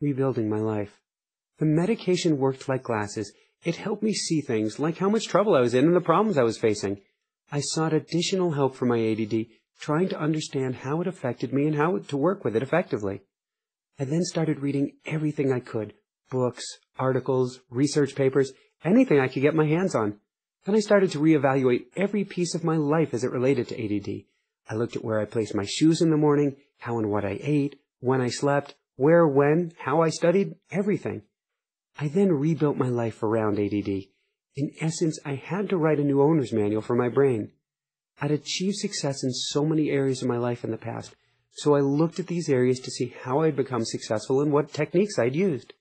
Rebuilding my life. The medication worked like glasses. It helped me see things, like how much trouble I was in and the problems I was facing. I sought additional help for my ADD, trying to understand how it affected me and how to work with it effectively. I then started reading everything I could, books, articles, research papers, anything I could get my hands on. Then I started to reevaluate every piece of my life as it related to ADD. I looked at where I placed my shoes in the morning, how and what I ate, when I slept, where, when, how I studied, everything. I then rebuilt my life around ADD. In essence, I had to write a new owner's manual for my brain. I'd achieved success in so many areas of my life in the past, so I looked at these areas to see how I'd become successful and what techniques I'd used.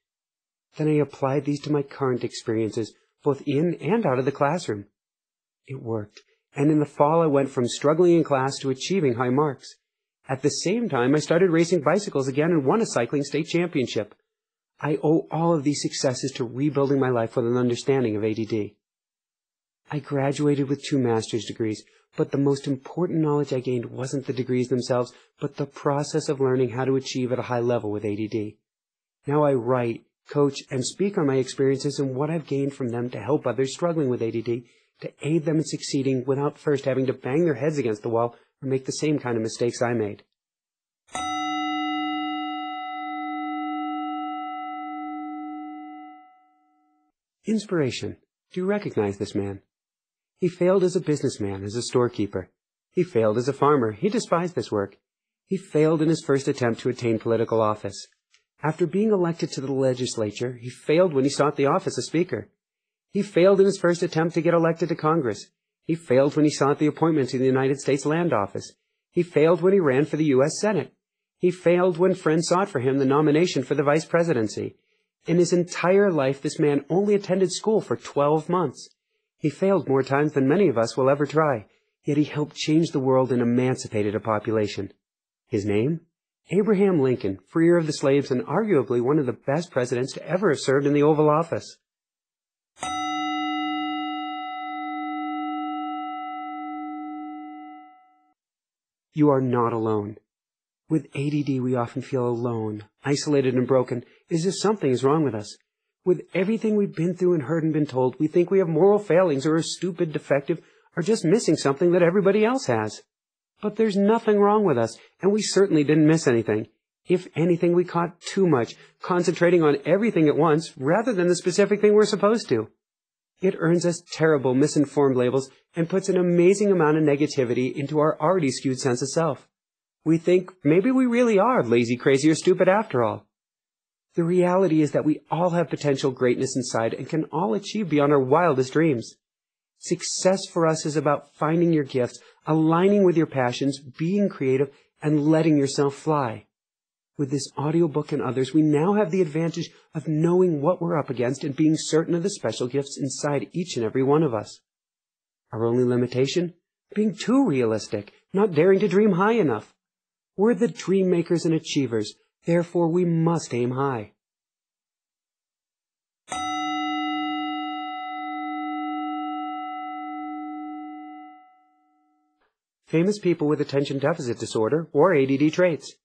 Then I applied these to my current experiences, both in and out of the classroom. It worked, and in the fall I went from struggling in class to achieving high marks. At the same time, I started racing bicycles again and won a cycling state championship. I owe all of these successes to rebuilding my life with an understanding of ADD. I graduated with 2 master's degrees, but the most important knowledge I gained wasn't the degrees themselves, but the process of learning how to achieve at a high level with ADD. Now I write, coach, and speak on my experiences and what I've gained from them to help others struggling with ADD, to aid them in succeeding without first having to bang their heads against the wall or make the same kind of mistakes I made. Inspiration. Do you recognize this man? He failed as a businessman, as a storekeeper. He failed as a farmer. He despised this work. He failed in his first attempt to attain political office. After being elected to the legislature, he failed when he sought the office of Speaker. He failed in his first attempt to get elected to Congress. He failed when he sought the appointment to the United States Land Office. He failed when he ran for the U.S. Senate. He failed when friends sought for him the nomination for the vice presidency. In his entire life, this man only attended school for 12 months. He failed more times than many of us will ever try, yet he helped change the world and emancipated a population. His name? Abraham Lincoln, freer of the slaves and arguably one of the best presidents to ever have served in the Oval Office. You are not alone. With ADD, we often feel alone, isolated and broken, as if something is wrong with us. With everything we've been through and heard and been told, we think we have moral failings or are stupid, defective, or just missing something that everybody else has. But there's nothing wrong with us, and we certainly didn't miss anything. If anything, we caught too much, concentrating on everything at once rather than the specific thing we're supposed to. It earns us terrible, misinformed labels and puts an amazing amount of negativity into our already skewed sense of self. We think maybe we really are lazy, crazy, or stupid after all. The reality is that we all have potential greatness inside and can all achieve beyond our wildest dreams. Success for us is about finding your gifts, aligning with your passions, being creative, and letting yourself fly. With this audiobook and others, we now have the advantage of knowing what we're up against and being certain of the special gifts inside each and every one of us. Our only limitation? Being too realistic, not daring to dream high enough. We're the dream makers and achievers, therefore we must aim high. Famous people with attention deficit disorder or ADD traits.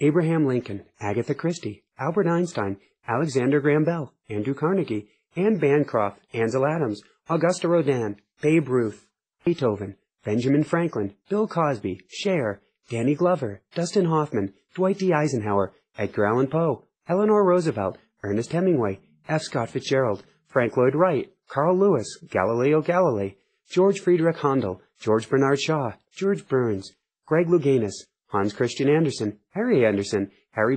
Abraham Lincoln, Agatha Christie, Albert Einstein, Alexander Graham Bell, Andrew Carnegie, Anne Bancroft, Ansel Adams, Augusta Rodin, Babe Ruth, Beethoven, Benjamin Franklin, Bill Cosby, Cher, Danny Glover, Dustin Hoffman, Dwight D. Eisenhower, Edgar Allan Poe, Eleanor Roosevelt, Ernest Hemingway, F. Scott Fitzgerald, Frank Lloyd Wright, Carl Lewis, Galileo Galilei, George Friedrich Handel, George Bernard Shaw, George Burns, Greg Louganis, Hans Christian Andersen, Harry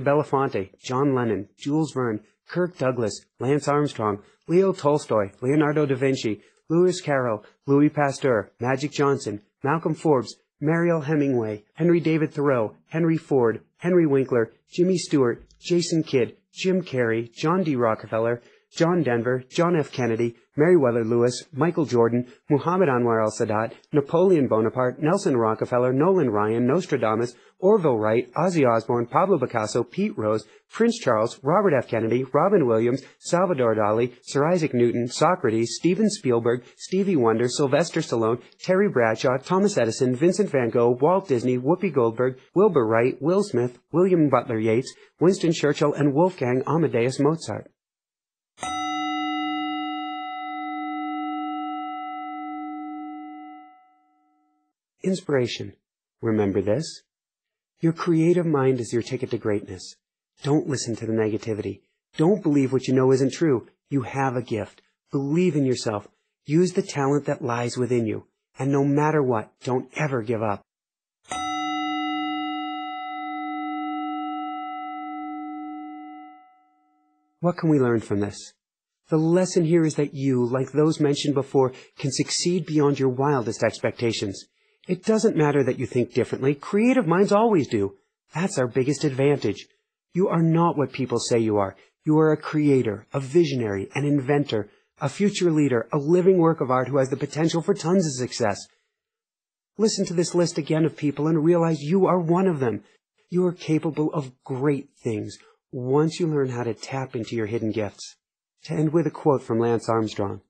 Belafonte, John Lennon, Jules Verne, Kirk Douglas, Lance Armstrong, Leo Tolstoy, Leonardo da Vinci, Lewis Carroll, Louis Pasteur, Magic Johnson, Malcolm Forbes, Mariel Hemingway, Henry David Thoreau, Henry Ford, Henry Winkler, Jimmy Stewart, Jason Kidd, Jim Carrey, John D. Rockefeller, John Denver, John F. Kennedy, Meriwether Lewis, Michael Jordan, Muhammad Anwar al-Sadat, Napoleon Bonaparte, Nelson Rockefeller, Nolan Ryan, Nostradamus, Orville Wright, Ozzy Osbourne, Pablo Picasso, Pete Rose, Prince Charles, Robert F. Kennedy, Robin Williams, Salvador Dali, Sir Isaac Newton, Socrates, Steven Spielberg, Stevie Wonder, Sylvester Stallone, Terry Bradshaw, Thomas Edison, Vincent van Gogh, Walt Disney, Whoopi Goldberg, Wilbur Wright, Will Smith, William Butler Yeats, Winston Churchill, and Wolfgang Amadeus Mozart. Inspiration. Remember this? Your creative mind is your ticket to greatness. Don't listen to the negativity. Don't believe what you know isn't true. You have a gift. Believe in yourself. Use the talent that lies within you. And no matter what, don't ever give up. What can we learn from this? The lesson here is that you, like those mentioned before, can succeed beyond your wildest expectations. It doesn't matter that you think differently. Creative minds always do. That's our biggest advantage. You are not what people say you are. You are a creator, a visionary, an inventor, a future leader, a living work of art who has the potential for tons of success. Listen to this list again of people and realize you are one of them. You are capable of great things once you learn how to tap into your hidden gifts. To end with a quote from Lance Armstrong.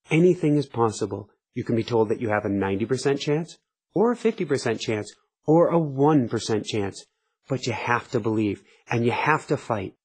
Anything is possible. You can be told that you have a 90% chance, or a 50% chance, or a 1% chance. But you have to believe, and you have to fight.